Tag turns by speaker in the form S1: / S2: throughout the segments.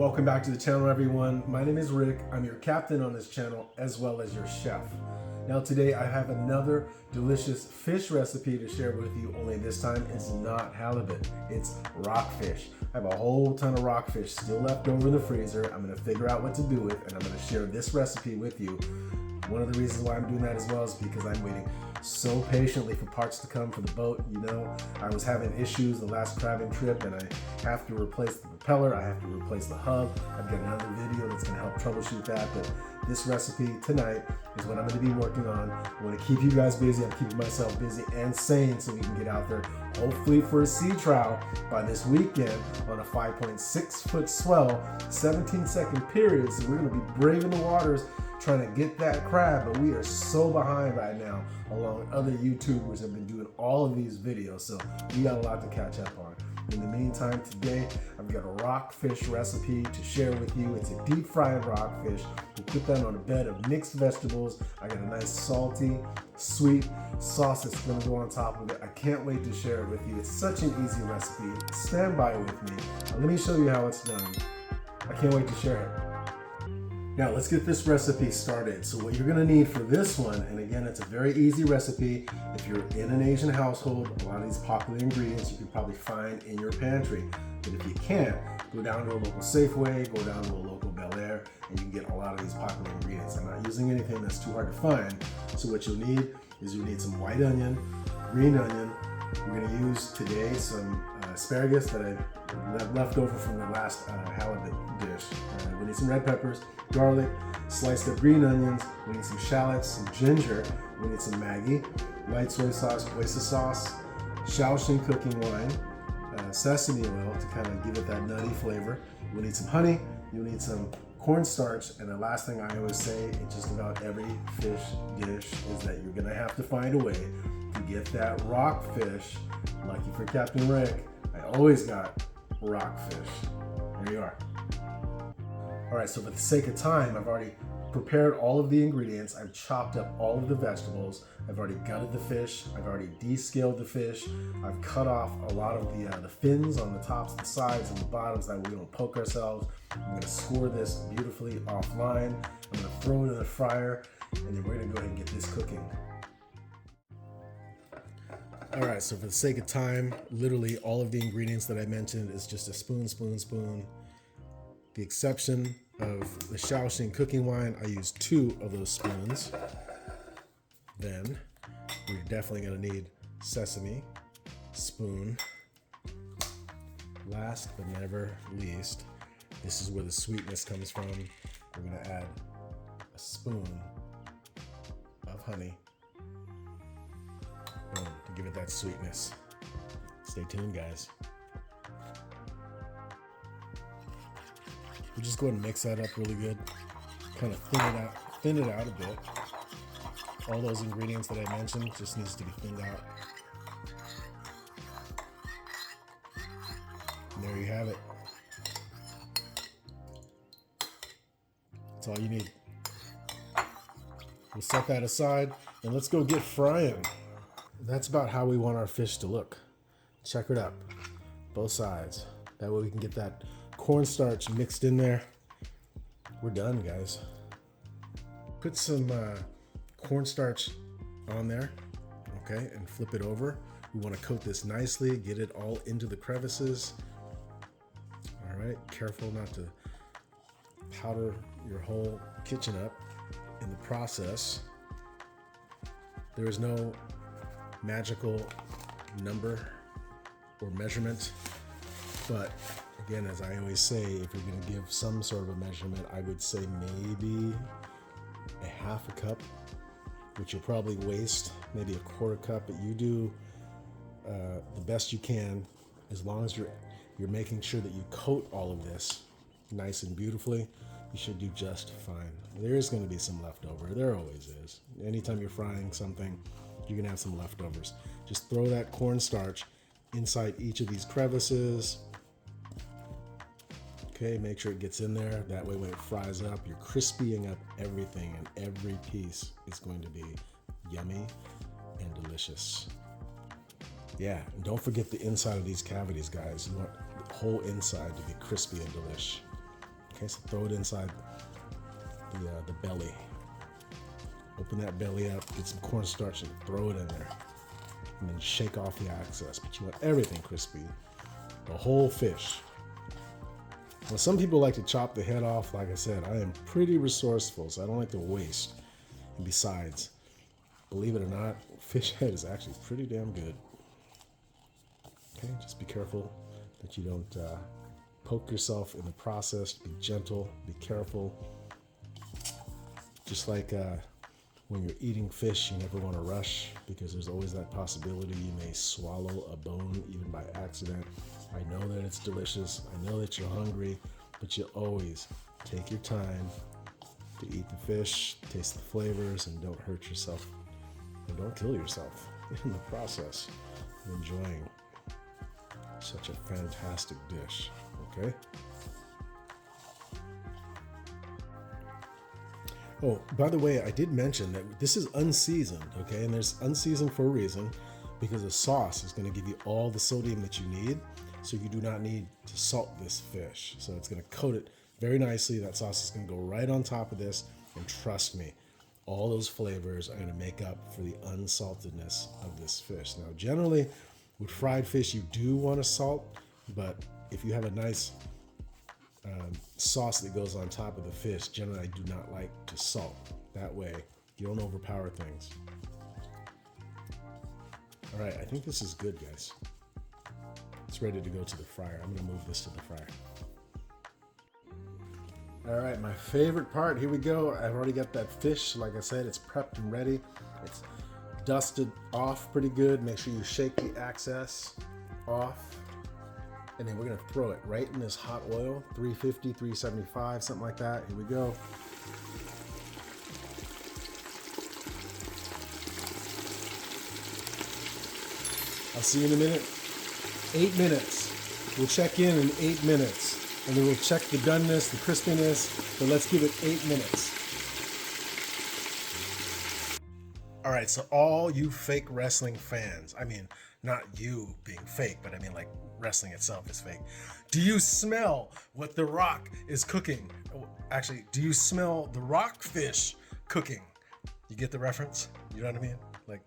S1: Welcome back to the channel, everyone. My name is Rick. I'm your captain on this channel as well as your chef. Now today I have another delicious fish recipe to share with you, only this time it's not halibut, it's rockfish. I have a whole ton of rockfish still left over in the freezer. I'm gonna figure out what to do with, and I'm gonna share this recipe with you. One of the reasons why I'm doing that as well is because I'm waiting so patiently for parts to come for the boat. You know, I was having issues the last crabbing trip and I have to replace the propeller, I have to replace the hub. I've got another video that's gonna help troubleshoot that, but this recipe tonight is what I'm gonna be working on. I wanna keep you guys busy, I'm keeping myself busy and sane so we can get out there, hopefully for a sea trial by this weekend on a 5.6 foot swell, 17-second period. So we're gonna be braving the waters trying to get that crab, but we are so behind right now along other YouTubers have been doing all of these videos, so we got a lot to catch up on. In the meantime, today I've got a rockfish recipe to share with you. It's a deep fried rockfish. We'll put that on a bed of mixed vegetables. I got a nice salty, sweet sauce that's gonna go on top of it. I can't wait to share it with you. It's such an easy recipe. Stand by with me. Let me show you how it's done. I can't wait to share it. Now let's get this recipe started. So what you're gonna need for this one, and again, it's a very easy recipe. If you're in an Asian household, a lot of these popular ingredients you can probably find in your pantry. But if you can't, go down to a local Safeway, go down to a local Bel Air, and you can get a lot of these popular ingredients. I'm not using anything that's too hard to find. So what you'll need is you'll need some white onion, green onion. We're gonna use today some asparagus that I left over from the last halibut dish. We need some red peppers, garlic, sliced up green onions. We need some shallots, some ginger. We need some Maggi, light soy sauce, oyster sauce, Shaoxing cooking wine, sesame oil to kind of give it that nutty flavor. We need some honey. You'll need some cornstarch, and the last thing I always say in just about every fish dish is that you're gonna have to find a way to get that rockfish. Lucky for Captain Rick, I always got rockfish. There you are. All right, so for the sake of time, I've already prepared all of the ingredients. I've chopped up all of the vegetables. I've already gutted the fish. I've already descaled the fish. I've cut off a lot of the fins on the tops, the sides, and the bottoms that we don't poke ourselves. I'm gonna score this beautifully offline. I'm gonna throw it in the fryer, and then we're gonna go ahead and get this cooking. All right, so for the sake of time, literally all of the ingredients that I mentioned is just a spoon. The exception of the Shaoxing cooking wine, I use 2 of those spoons. Then we're definitely gonna need sesame, spoon. Last but never least, this is where the sweetness comes from. We're gonna add a spoon of honey. Boom, to give it that sweetness. Stay tuned, guys. We'll just go ahead and mix that up really good. Kind of thin it out a bit. All those ingredients that I mentioned just needs to be thinned out. And there you have it. That's all you need. We'll set that aside and let's go get frying. That's about how we want our fish to look. Check it up, both sides. That way we can get that cornstarch mixed in there. We're done, guys. Put some cornstarch on there, okay, and flip it over. We want to coat this nicely, get it all into the crevices. All right, careful not to powder your whole kitchen up in the process. There is no magical number or measurement, but again, as I always say, if you're going to give some sort of a measurement, I would say maybe a half a cup, which you'll probably waste, maybe a quarter cup, but you do the best you can, as long as you're making sure that you coat all of this nice and beautifully. You should do just fine. There is going to be some leftover. There always is. Anytime you're frying something, you're going to have some leftovers. Just throw that cornstarch inside each of these crevices. Okay, make sure it gets in there. That way when it fries up, you're crispying up everything, and every piece is going to be yummy and delicious. Yeah, and don't forget the inside of these cavities, guys. You want the whole inside to be crispy and delish. Okay, so throw it inside the belly. Open that belly up, get some cornstarch and throw it in there. And then shake off the excess. But you want everything crispy, the whole fish. Well, some people like to chop the head off. Like I said, I am pretty resourceful, so I don't like to waste. And besides, believe it or not, fish head is actually pretty damn good. Okay, just be careful that you don't poke yourself in the process. Be gentle, be careful. Just like when you're eating fish, you never want to rush because there's always that possibility you may swallow a bone even by accident. I know that it's delicious. I know that you're hungry, but you always take your time to eat the fish, taste the flavors, and don't hurt yourself. And don't kill yourself in the process of enjoying such a fantastic dish, okay? Oh, by the way, I did mention that this is unseasoned, okay? And there's unseasoned for a reason because the sauce is going to give you all the sodium that you need, so you do not need to salt this fish. So it's going to coat it very nicely. That sauce is going to go right on top of this, and trust me, all those flavors are going to make up for the unsaltedness of this fish. Now, generally, with fried fish, you do want to salt, but if you have a nice sauce that goes on top of the fish, generally I do not like to salt. That way you don't overpower things. All right, I think this is good, guys. It's ready to go to the fryer. I'm gonna move this to the fryer. All right, my favorite part, here we go. I've already got that fish. Like I said, it's prepped and ready. It's dusted off pretty good. Make sure you shake the excess off. And then we're gonna throw it right in this hot oil, 350, 375, something like that. Here we go. I'll see you in a minute. 8 minutes. We'll check in 8 minutes. And then we'll check the doneness, the crispiness, but let's give it 8 minutes. All right, so all you fake wrestling fans, I mean, not you being fake, but I mean like wrestling itself is fake. Do you smell what The Rock is cooking? Actually, do you smell the Rockfish cooking? You get the reference? You know what I mean? Like,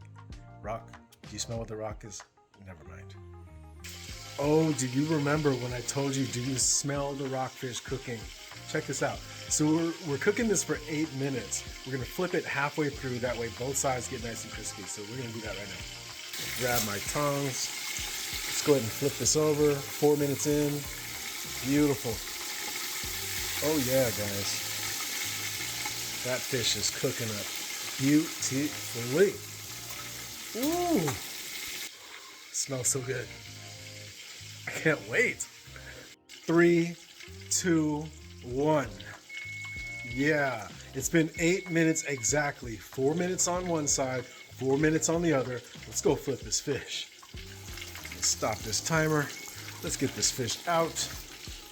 S1: Rock, do you smell what The Rock is? Never mind. Oh, do you remember when I told you, do you smell the Rockfish cooking? Check this out. So we're cooking this for 8 minutes. We're gonna flip it halfway through, that way both sides get nice and crispy. So we're gonna do that right now. Grab my tongs. Let's go ahead and flip this over. 4 minutes in. Beautiful. Oh yeah, guys. That fish is cooking up beautifully. Ooh. Smells so good. I can't wait. 3, 2, 1. Yeah, it's been 8 minutes exactly. 4 minutes on one side, 4 minutes on the other. Let's go flip this fish. Let's stop this timer. Let's get this fish out.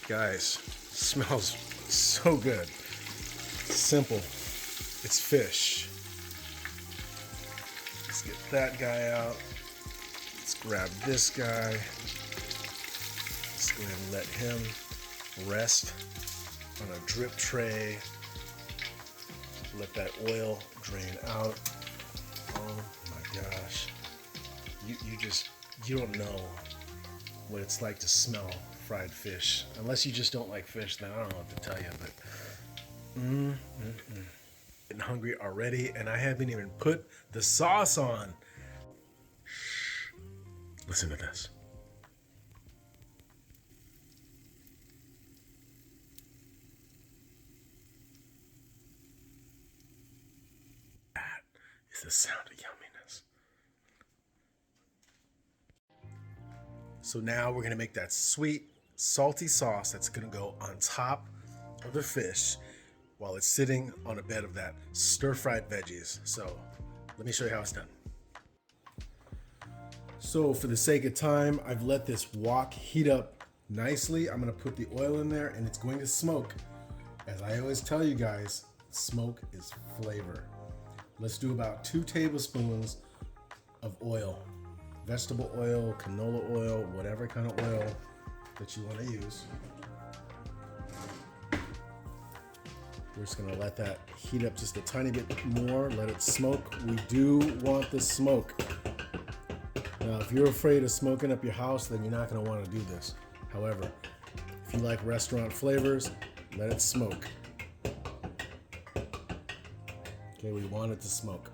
S1: Guys, smells so good. Simple. It's fish. Let's get that guy out. Let's grab this guy. Let's go ahead and let him rest on a drip tray. Let that oil drain out. Oh my gosh. You don't know what it's like to smell fried fish. Unless you just don't like fish, then I don't know what to tell you, but getting hungry already, and I haven't even put the sauce on. Shh. Listen to this. That is the sound of yumminess. So now we're gonna make that sweet, salty sauce that's gonna go on top of the fish while it's sitting on a bed of that stir-fried veggies. So let me show you how it's done. So for the sake of time, I've let this wok heat up nicely. I'm gonna put the oil in there and it's going to smoke. As I always tell you guys, smoke is flavor. Let's do about 2 tablespoons of oil. Vegetable oil, canola oil, whatever kind of oil that you want to use. We're just gonna let that heat up just a tiny bit more, let it smoke. We do want the smoke. Now, if you're afraid of smoking up your house, then you're not gonna wanna do this. However, if you like restaurant flavors, let it smoke. Okay, we want it to smoke.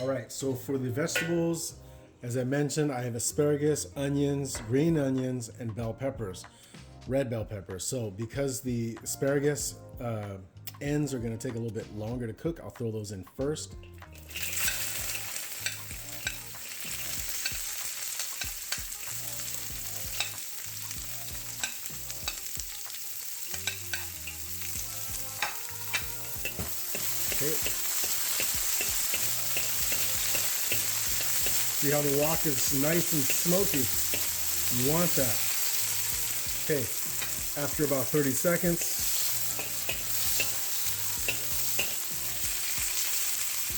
S1: All right, so for the vegetables, as I mentioned, I have asparagus, onions, green onions, and bell peppers, red bell peppers. So because the asparagus ends are gonna take a little bit longer to cook, I'll throw those in first. Okay. See how the wok is nice and smoky? You want that. Okay, after about 30 seconds,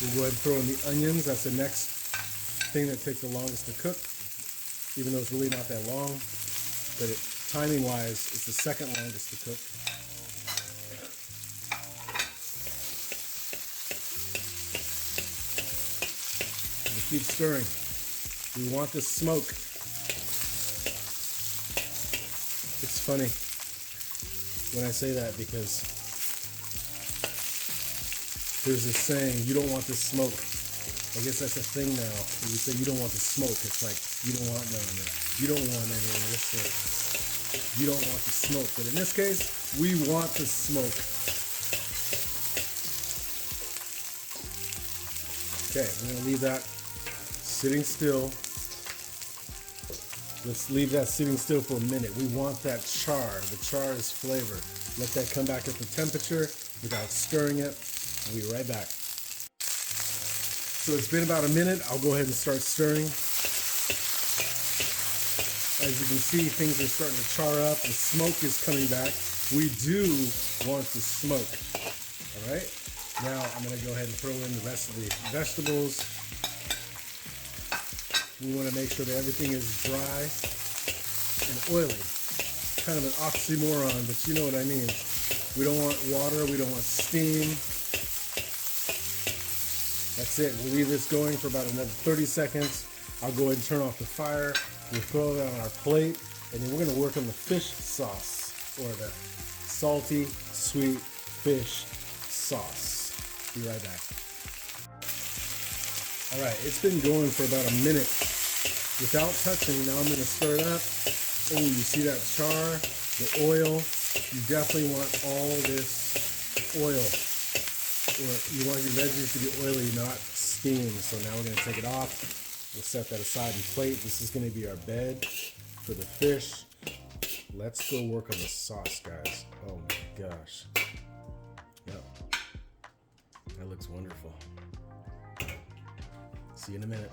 S1: we'll go ahead and throw in the onions. That's the next thing that takes the longest to cook, even though it's really not that long. But timing-wise, it's the second longest to cook. And keep stirring. We want the smoke. It's funny when I say that because there's this saying, you don't want the smoke. I guess that's a thing now. When you say you don't want the smoke, it's like you don't want none of it. You don't want any of this thing. You don't want the smoke. But in this case, we want the smoke. Okay, we're gonna leave that sitting still. Let's leave that sitting still for a minute. We want that char. The char is flavor. Let that come back at the temperature without stirring it. We'll be right back. So it's been about a minute. I'll go ahead and start stirring. As you can see, things are starting to char up. The smoke is coming back. We do want the smoke. All right. Now I'm going to go ahead and throw in the rest of the vegetables. We want to make sure that everything is dry and oily. Kind of an oxymoron, but you know what I mean. We don't want water, we don't want steam. That's it. We'll leave this going for about another 30 seconds. I'll go ahead and turn off the fire. We'll throw it on our plate, and then we're going to work on the fish sauce, or the salty, sweet fish sauce. Be right back. All right, it's been going for about a minute without touching. Now I'm going to stir it up. Oh, you see that char, the oil? You definitely want all this oil. Or you want your veggies to be oily, not steamed. So now we're going to take it off. We'll set that aside and plate. This is going to be our bed for the fish. Let's go work on the sauce, guys. Oh my gosh. Yep. That looks wonderful. See you in a minute.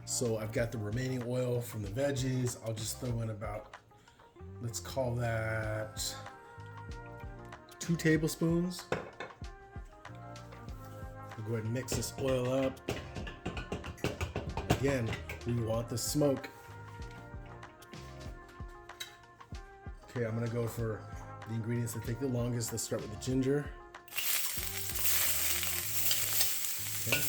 S1: So I've got the remaining oil from the veggies. I'll just throw in about, let's call that 2 tablespoons. We'll go ahead and mix this oil up. Again, we want the smoke. Okay, I'm gonna go for the ingredients that take the longest. Let's start with the ginger. Okay.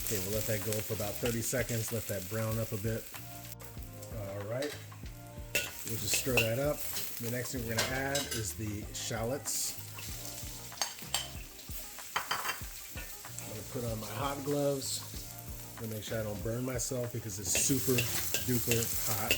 S1: Okay, we'll let that go for about 30 seconds. Let that brown up a bit. All right. We'll just stir that up. The next thing we're going to add is the shallots. I'm going to put on my hot gloves to make sure I don't burn myself because it's super duper hot.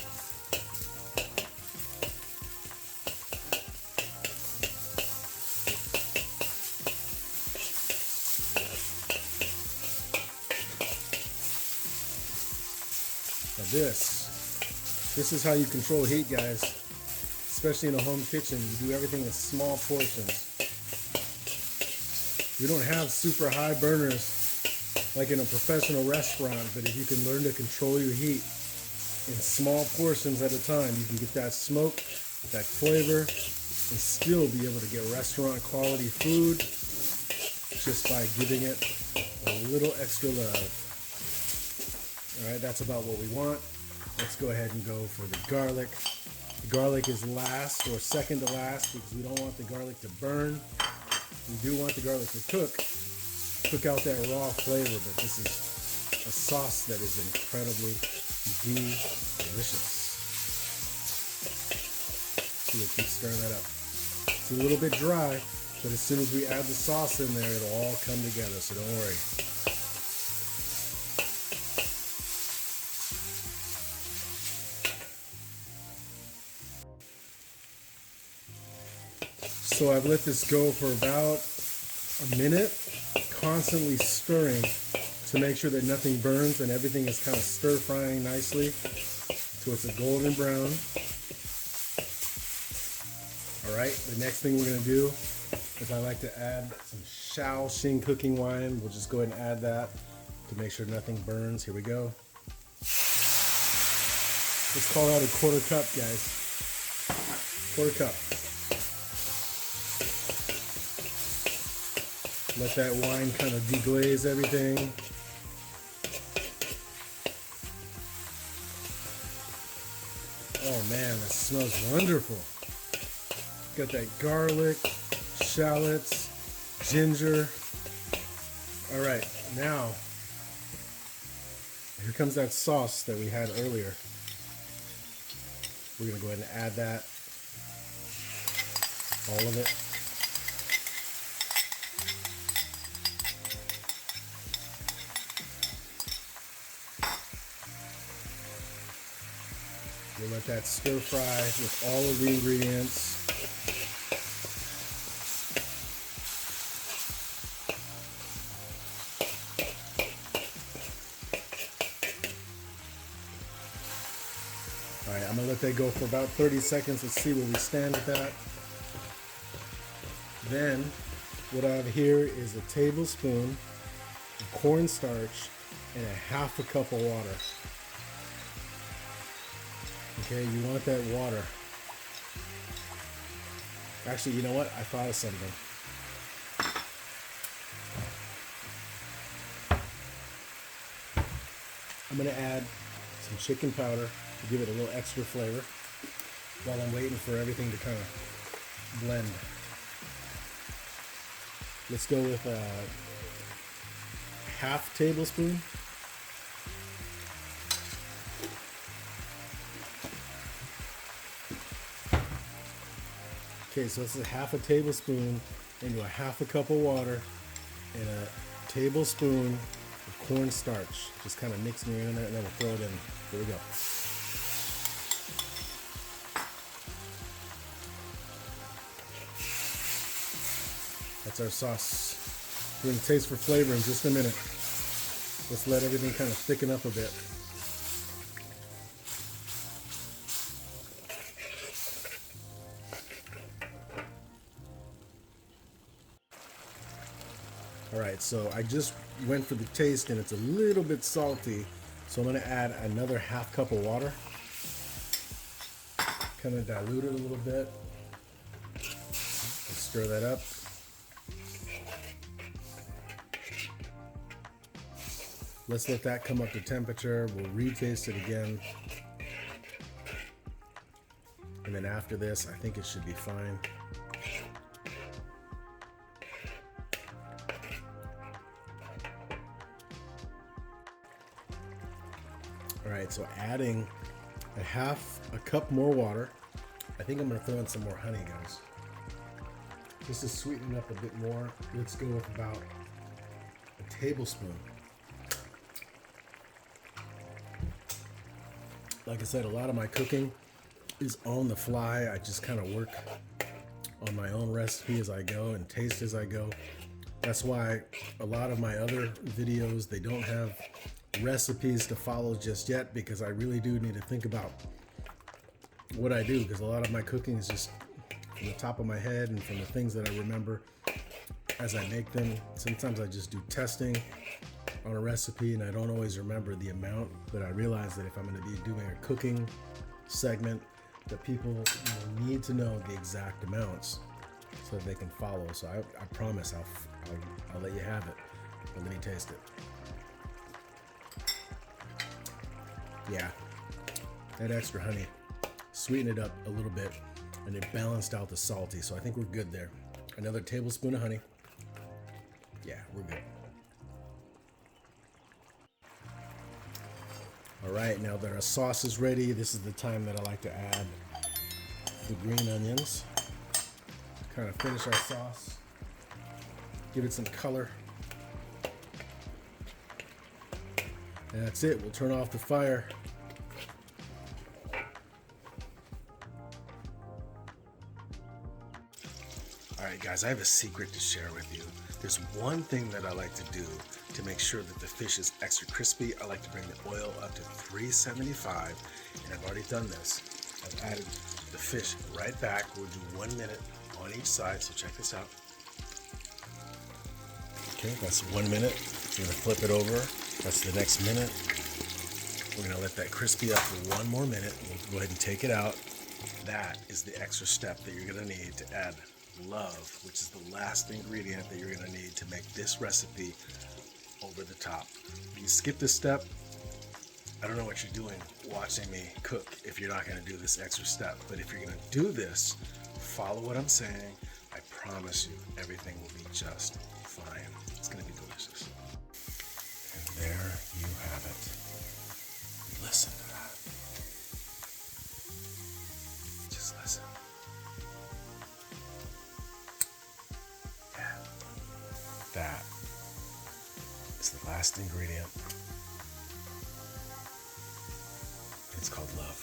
S1: Now this is how you control heat, guys. Especially in a home kitchen, you do everything in small portions. We don't have super high burners like in a professional restaurant, but if you can learn to control your heat in small portions at a time, you can get that smoke, that flavor, and still be able to get restaurant quality food just by giving it a little extra love. All right, that's about what we want. Let's go ahead and go for the garlic. The garlic is last or second to last because we don't want the garlic to burn. We do want the garlic to cook out that raw flavor, but this is a sauce that is incredibly delicious. So we'll keep stirring that up. It's a little bit dry, but as soon as we add the sauce in there, it'll all come together, so don't worry. So I've let this go for about a minute, constantly stirring to make sure that nothing burns and everything is kind of stir frying nicely till it's a golden brown. All right, the next thing we're gonna do is I like to add some Shaoxing cooking wine. We'll just go ahead and add that to make sure nothing burns. Here we go. Let's call that a quarter cup, guys. Quarter cup. Let that wine kind of deglaze everything. Oh man, that smells wonderful. Got that garlic, shallots, ginger. All right, now, here comes that sauce that we had earlier. We're gonna go ahead and add that, all of it. We'll let that stir fry with all of the ingredients. All right, I'm gonna let that go for about 30 seconds. Let's see where we stand with that. Then, what I have here is a tablespoon of cornstarch and a half a cup of water. Okay, you want that water. Actually, you know what? I thought of something. I'm gonna add some chicken powder to give it a little extra flavor while I'm waiting for everything to kind of blend. Let's go with a half tablespoon. Okay, so this is half a tablespoon into a half a cup of water and a tablespoon of cornstarch. Just kind of mixing it in there and then we'll throw it in. Here we go. That's our sauce. We're going to taste for flavor in just a minute. Let's let everything kind of thicken up a bit. All right, so I just went for the taste and it's a little bit salty. So I'm gonna add another half cup of water. Kind of dilute it a little bit. Let's stir that up. Let's let that come up to temperature. We'll retaste it again. And then after this, I think it should be fine. All right, so adding a cup more water. I think I'm gonna throw in some more honey, guys. Just to sweeten it up a bit more, let's go with about a tablespoon. Like I said, a lot of my cooking is on the fly. I just kind of work on my own recipe as I go and taste as I go. That's why a lot of my other videos, they don't have recipes to follow just yet, because I really do need to think about what I do, because a lot of my cooking is just from the top of my head and from the things that I remember as I make them. Sometimes I just do testing on a recipe and I don't always remember the amount, but I realize that if I'm going to be doing a cooking segment that people need to know the exact amounts so that they can follow. So I promise I'll let you have it. But let me taste it. Yeah, that extra honey sweetened it up a little bit, and it balanced out the salty. So I think we're good there. Another tablespoon of honey. Yeah, we're good. All right, now that our sauce is ready, this is the time that I like to add the green onions. Kind of finish our sauce. Give it some color. And that's it, we'll turn off the fire. All right, guys, I have a secret to share with you. There's one thing that I like to do to make sure that the fish is extra crispy. I like to bring the oil up to 375, and I've already done this. I've added the fish right back. We'll do 1 minute on each side, so check this out. Okay, that's 1 minute. We're gonna flip it over. That's the next minute. We're gonna let that crispy up for 1 more minute. We'll go ahead and take it out. That is the extra step that you're gonna need to add love, which is the last ingredient that you're gonna need to make this recipe over the top. If you skip this step, I don't know what you're doing watching me cook if you're not gonna do this extra step. But if you're gonna do this, follow what I'm saying. I promise you, everything will be just fine. It's gonna be delicious. And there you have it. Listen to that. Just listen. Yeah. That is the last ingredient. It's called love.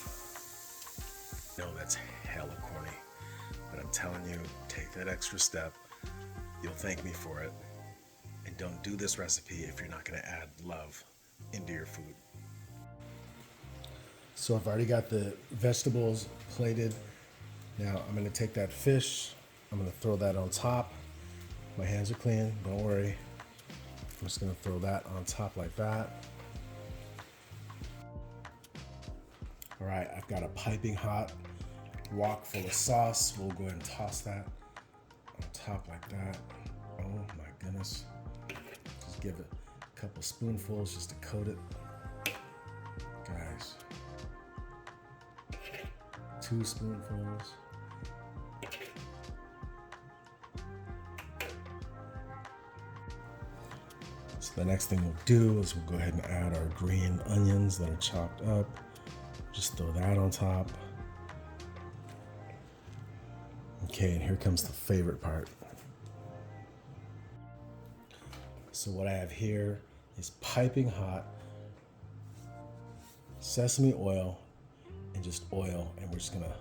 S1: No, that's hella corny. But I'm telling you, take that extra step. You'll thank me for it. And don't do this recipe if you're not gonna add love into your food. So I've already got the vegetables plated. Now I'm gonna take that fish, I'm gonna throw that on top. My hands are clean, don't worry. I'm just gonna throw that on top like that. All right, I've got a piping hot wok full of sauce. We'll go ahead and toss that on top like that. Oh my goodness. Just give it a couple spoonfuls just to coat it. Guys, 2 spoonfuls. So the next thing we'll do is we'll go ahead and add our green onions that are chopped up. Just throw that on top. Okay, and here comes the favorite part. So what I have here is piping hot sesame oil and just oil, and we're just gonna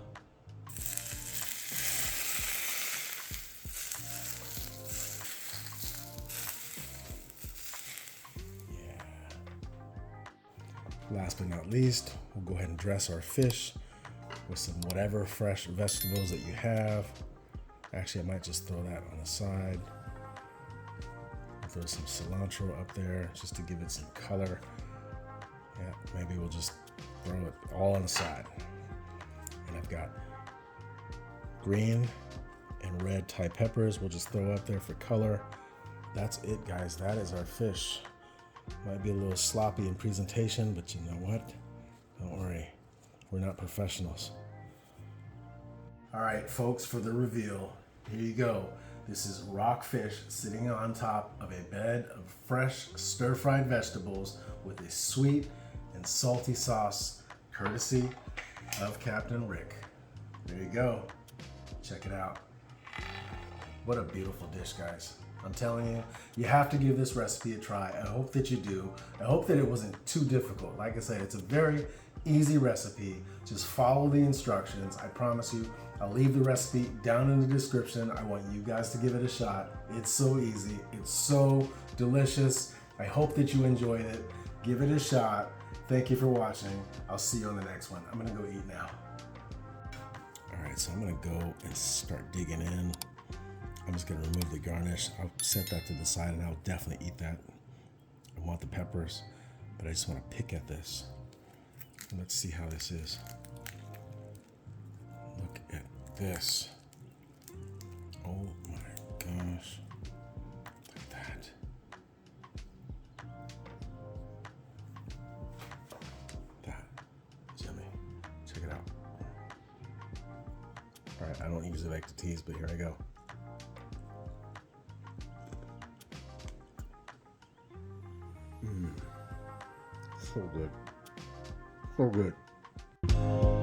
S1: Last but not least, we'll go ahead and dress our fish with some whatever fresh vegetables that you have. Actually, I might just throw that on the side. I'll throw some cilantro up there just to give it some color. Yeah, maybe we'll just throw it all on the side. And I've got green and red Thai peppers. We'll just throw up there for color. That's it, guys. That is our fish. Might be a little sloppy in presentation, but you know what? Don't worry, we're not professionals. All right, folks, for the reveal, here you go. This is rockfish sitting on top of a bed of fresh stir-fried vegetables with a sweet and salty sauce, courtesy of Captain Rick. There you go. Check it out. What a beautiful dish, guys. I'm telling you, you have to give this recipe a try. I hope that you do. I hope that it wasn't too difficult. Like I said, it's a very easy recipe. Just follow the instructions. I promise you, I'll leave the recipe down in the description. I want you guys to give it a shot. It's so easy. It's so delicious. I hope that you enjoyed it. Give it a shot. Thank you for watching. I'll see you on the next one. I'm gonna go eat now. All right, so I'm gonna go and start digging in. I'm just gonna remove the garnish. I'll set that to the side and I'll definitely eat that. I want the peppers, but I just wanna pick at this. Let's see how this is. Look at this. Oh my gosh. Look at that. That is yummy. Check it out. All right, I don't usually like to tease, but here I go. So good. So good.